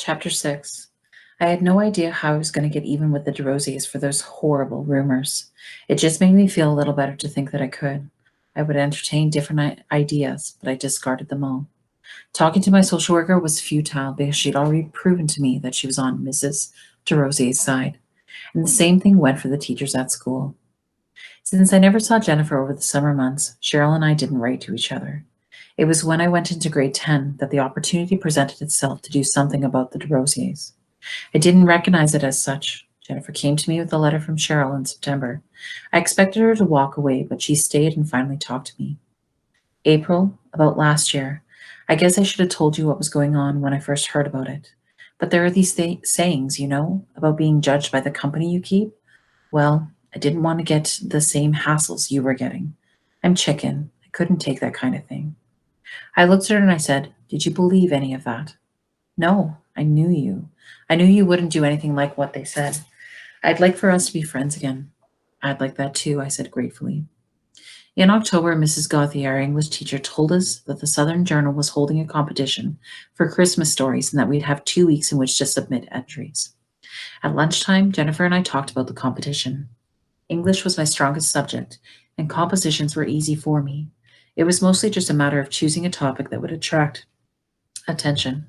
Chapter 6. I had no idea how I was going to get even with the DeRosiers for those horrible rumors. It just made me feel a little better to think that I could. I would entertain different ideas, but I discarded them all. Talking to my social worker was futile because she'd already proven to me that she was on Mrs. DeRosier's side. And the same thing went for the teachers at school. Since I never saw Jennifer over the summer months, Cheryl and I didn't write to each other. It was when I went into grade 10 that the opportunity presented itself to do something about the DeRosiers. I didn't recognize it as such. Jennifer came to me with a letter from Cheryl in September. I expected her to walk away, but she stayed and finally talked to me. April, about last year. I guess I should have told you what was going on when I first heard about it. But there are these sayings, about being judged by the company you keep. Well, I didn't want to get the same hassles you were getting. I'm chicken. I couldn't take that kind of thing. I looked at her and I said, "Did you believe any of that?" "No, I knew you. I knew you wouldn't do anything like what they said. I'd like for us to be friends again." "I'd like that too," I said gratefully. In October, Mrs. Gauthier, our English teacher, told us that the Southern Journal was holding a competition for Christmas stories and that we'd have 2 weeks in which to submit entries. At lunchtime, Jennifer and I talked about the competition. English was my strongest subject, and compositions were easy for me. It was mostly just a matter of choosing a topic that would attract attention.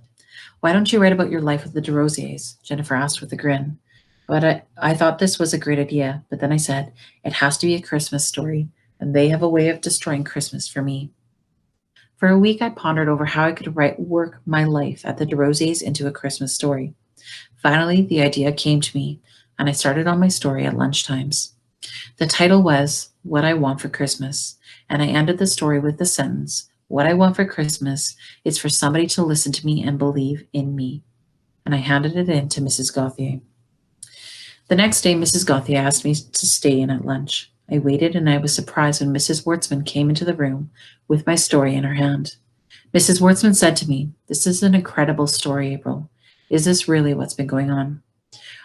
"Why don't you write about your life with the DeRosiers?" Jennifer asked with a grin. But I thought this was a great idea, but then I said, "It has to be a Christmas story, and they have a way of destroying Christmas for me." For a week, I pondered over how I could work my life at the DeRosiers into a Christmas story. Finally, the idea came to me, and I started on my story at lunchtimes. The title was "What I Want for Christmas," and I ended the story with the sentence, "What I want for Christmas is for somebody to listen to me and believe in me." And I handed it in to Mrs. Gauthier. The next day, Mrs. Gauthier asked me to stay in at lunch. I waited, and I was surprised when Mrs. Wartzman came into the room with my story in her hand. Mrs. Wartzman said to me, "This is an incredible story, April. Is this really what's been going on?"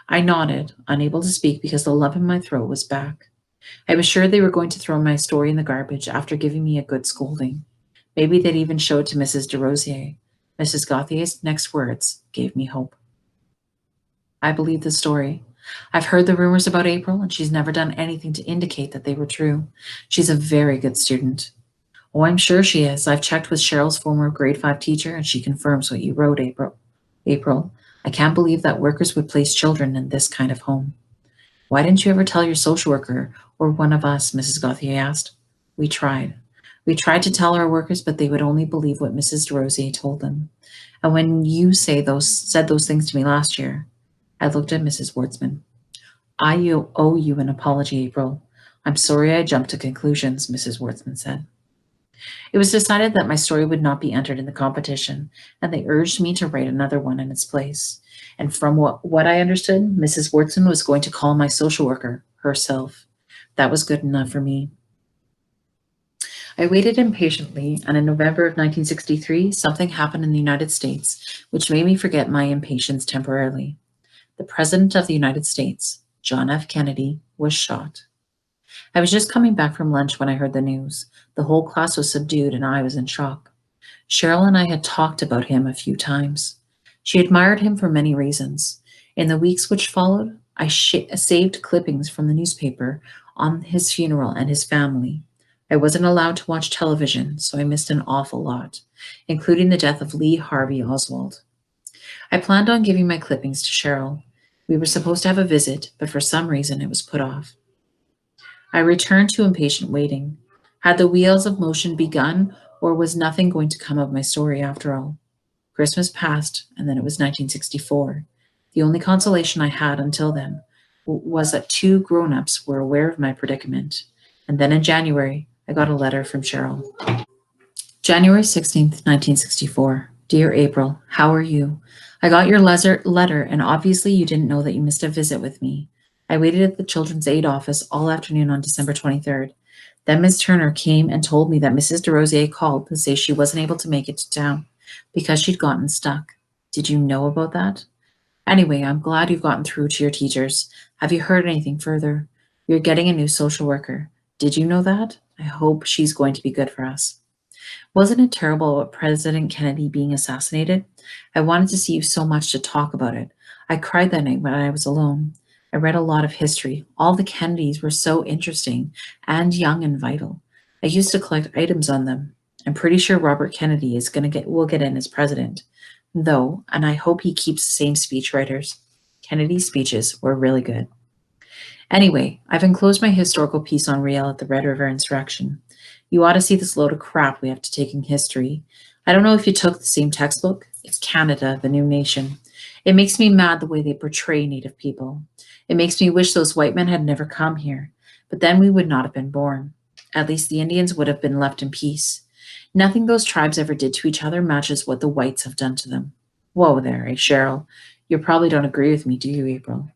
I nodded, unable to speak because the lump in my throat was back. I was sure they were going to throw my story in the garbage after giving me a good scolding. Maybe they'd even show it to Mrs. DeRosier. Mrs. Gauthier's next words gave me hope. "I believe the story. I've heard the rumors about April, and she's never done anything to indicate that they were true. She's a very good student." "Oh, I'm sure she is. I've checked with Cheryl's former grade 5 teacher, and she confirms what you wrote, April. I can't believe that workers would place children in this kind of home." "Why didn't you ever tell your social worker or one of us?" Mrs. Gauthier asked. We tried. We tried to tell our workers, but they would only believe what Mrs. DeRosier told them. And when you said those things to me last year, I looked at Mrs. Wartzman. Owe you an apology, April. I'm sorry I jumped to conclusions," Mrs. Wartzman said. It was decided that my story would not be entered in the competition, and they urged me to write another one in its place. And from what I understood, Mrs. Wartzman was going to call my social worker herself. That was good enough for me. I waited impatiently, and in November of 1963, something happened in the United States which made me forget my impatience temporarily. The President of the United States, John F. Kennedy, was shot. I was just coming back from lunch when I heard the news. The whole class was subdued, and I was in shock. Cheryl and I had talked about him a few times. She admired him for many reasons. In the weeks which followed, I saved clippings from the newspaper on his funeral and his family. I wasn't allowed to watch television, so I missed an awful lot, including the death of Lee Harvey Oswald. I planned on giving my clippings to Cheryl. We were supposed to have a visit, but for some reason it was put off. I returned to impatient waiting. Had the wheels of motion begun, or was nothing going to come of my story after all? Christmas passed, and then it was 1964. The only consolation I had until then was that 2 grown-ups were aware of my predicament. And then in January, I got a letter from Cheryl. January 16th, 1964. Dear April, how are you? I got your letter, and obviously you didn't know that you missed a visit with me. I waited at the Children's Aid office all afternoon on December 23rd. Then Miss Turner came and told me that Mrs. DeRosier called to say she wasn't able to make it to town because she'd gotten stuck. Did you know about that? Anyway, I'm glad you've gotten through to your teachers. Have you heard anything further? You're getting a new social worker. Did you know that? I hope she's going to be good for us. Wasn't it terrible about President Kennedy being assassinated? I wanted to see you so much to talk about it. I cried that night when I was alone. I read a lot of history. All the Kennedys were so interesting and young and vital. I used to collect items on them. I'm pretty sure Robert Kennedy is gonna get will get in as president, though, and I hope he keeps the same speechwriters. Kennedy's speeches were really good. Anyway, I've enclosed my historical piece on Riel at the Red River insurrection. You ought to see this load of crap we have to take in history. I don't know if you took the same textbook. It's Canada, the new nation. It makes me mad the way they portray Native people. It makes me wish those white men had never come here, but then we would not have been born. At least the Indians would have been left in peace. Nothing those tribes ever did to each other matches what the whites have done to them. Whoa there, Cheryl. You probably don't agree with me, do you, April?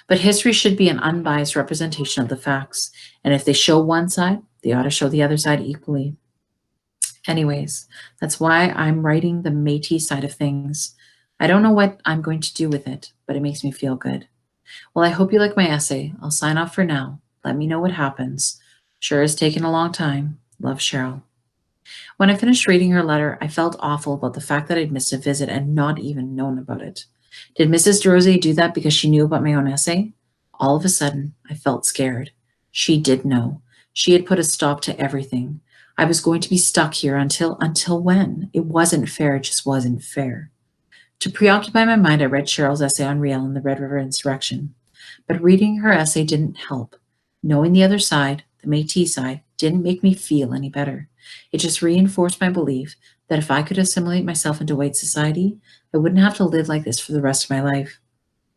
But history should be an unbiased representation of the facts, and if they show one side, they ought to show the other side equally. Anyways, that's why I'm writing the Métis side of things. I don't know what I'm going to do with it, but it makes me feel good. Well, I hope you like my essay. I'll sign off for now. Let me know what happens. Sure has taken a long time. Love, Cheryl. When I finished reading her letter, I felt awful about the fact that I'd missed a visit and not even known about it. Did Mrs. Derosier do that because she knew about my own essay? All of a sudden, I felt scared. She did know. She had put a stop to everything. I was going to be stuck here until when? It wasn't fair, it just wasn't fair. To preoccupy my mind, I read Cheryl's essay on Riel and the Red River insurrection. But reading her essay didn't help. Knowing the other side, the Métis side, didn't make me feel any better. It just reinforced my belief that if I could assimilate myself into white society, I wouldn't have to live like this for the rest of my life.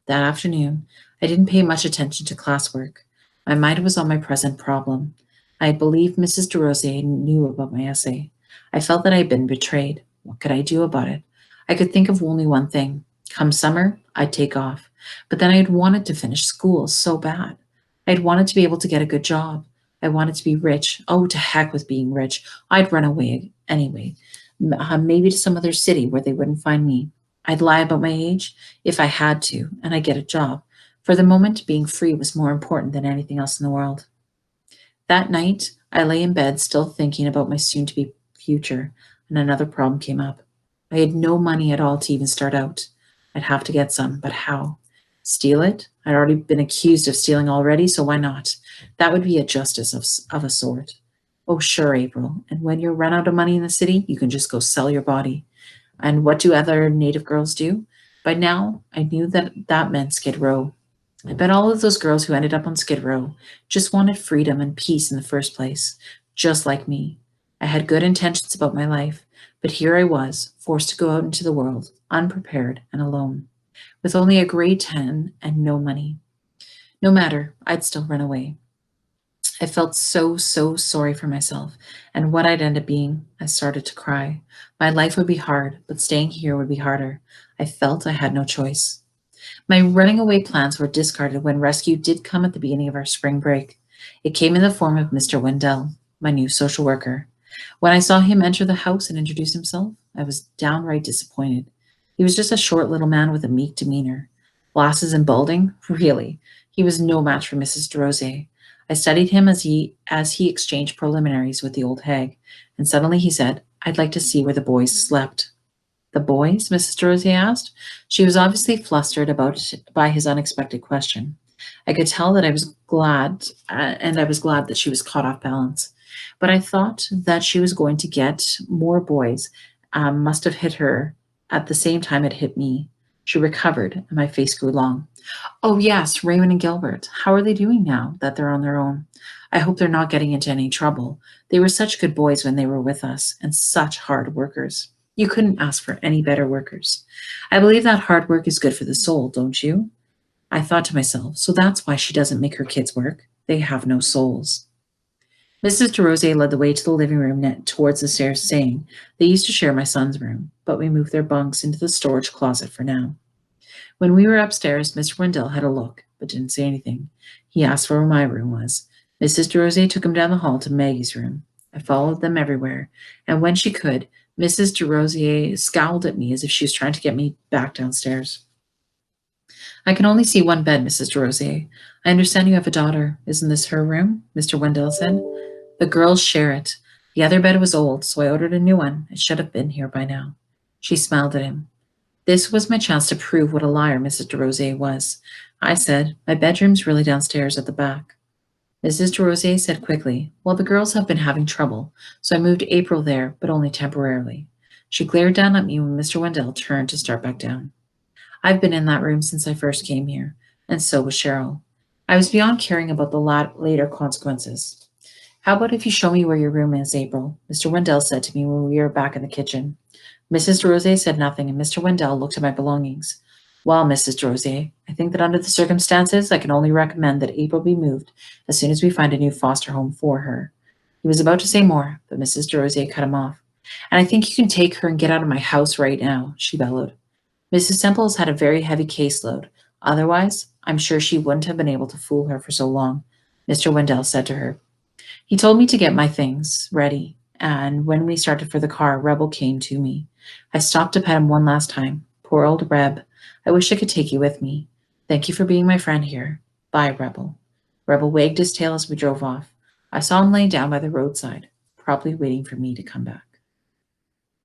That afternoon, I didn't pay much attention to classwork. My mind was on my present problem. I believed Mrs. Derosier knew about my essay. I felt that I had been betrayed. What could I do about it? I could think of only one thing. Come summer, I'd take off. But then I had wanted to finish school so bad. I had wanted to be able to get a good job. I wanted to be rich. Oh, to heck with being rich. I'd run away anyway. Maybe to some other city where they wouldn't find me. I'd lie about my age if I had to, and I'd get a job. For the moment, being free was more important than anything else in the world. That night, I lay in bed still thinking about my soon-to-be future, and another problem came up. I had no money at all to even start out. I'd have to get some, but how? Steal it? I'd already been accused of stealing already, so why not? That would be a justice of a sort. Oh, sure, April. And when you run out of money in the city, you can just go sell your body. And what do other Native girls do? By now, I knew that that meant Skid Row. I bet all of those girls who ended up on Skid Row just wanted freedom and peace in the first place, just like me. I had good intentions about my life, but here I was, forced to go out into the world, unprepared and alone, with only a grade 10 and no money. No matter, I'd still run away. I felt so sorry for myself and what I'd end up being. I started to cry. My life would be hard, but staying here would be harder. I felt I had no choice. My running away plans were discarded when rescue did come at the beginning of our spring break. It came in the form of Mr. Wendell, my new social worker. When I saw him enter the house and introduce himself, I was downright disappointed. He was just a short little man with a meek demeanor. Glasses and balding? Really? He was no match for Mrs. Derosier. I studied him as he exchanged preliminaries with the old hag, and suddenly he said, "I'd like to see where the boys slept." The boys? Mrs. Derosier asked. She was obviously flustered by his unexpected question. I could tell that I was glad, and I was glad that she was caught off balance. But I thought that she was going to get more boys. Must have hit her at the same time it hit me. She recovered, and my face grew long. Oh, yes, Raymond and Gilbert. How are they doing now that they're on their own? I hope they're not getting into any trouble. They were such good boys when they were with us, and such hard workers. You couldn't ask for any better workers. I believe that hard work is good for the soul, don't you? I thought to myself, so that's why she doesn't make her kids work. They have no souls. Mrs. Derosier led the way to the living room towards the stairs, saying, "They used to share my son's room, but we moved their bunks into the storage closet for now." When we were upstairs, Mr. Wendell had a look, but didn't say anything. He asked where my room was. Mrs. Derosier took him down the hall to Maggie's room. I followed them everywhere, and when she could, Mrs. Derosier scowled at me as if she was trying to get me back downstairs. "I can only see one bed, Mrs. Derosier. I understand you have a daughter. Isn't this her room?" Mr. Wendell said. "The girls share it. The other bed was old, so I ordered a new one. It should have been here by now. She smiled at him. This was my chance to prove what a liar Mrs. DeRosier was. I said, my bedroom's really downstairs at the back. Mrs. DeRosier said quickly, well, the girls have been having trouble, so I moved April there, but only temporarily. She glared down at me when Mr. Wendell turned to start back down. I've been in that room since I first came here, and so was Cheryl. I was beyond caring about the later consequences. How about if you show me where your room is, April? Mr. Wendell said to me when we were back in the kitchen. Mrs. DeRosier said nothing, and Mr. Wendell looked at my belongings. Well, Mrs. DeRosier, I think that under the circumstances, I can only recommend that April be moved as soon as we find a new foster home for her. He was about to say more, but Mrs. DeRosier cut him off. And I think you can take her and get out of my house right now, she bellowed. Mrs. Semple's had a very heavy caseload. Otherwise, I'm sure she wouldn't have been able to fool her for so long, Mr. Wendell said to her. He told me to get my things ready, and when we started for the car, Rebel came to me. I stopped to pet him one last time. Poor old Reb. I wish I could take you with me. Thank you for being my friend here. Bye, Rebel. Rebel wagged his tail as we drove off. I saw him laying down by the roadside, probably waiting for me to come back.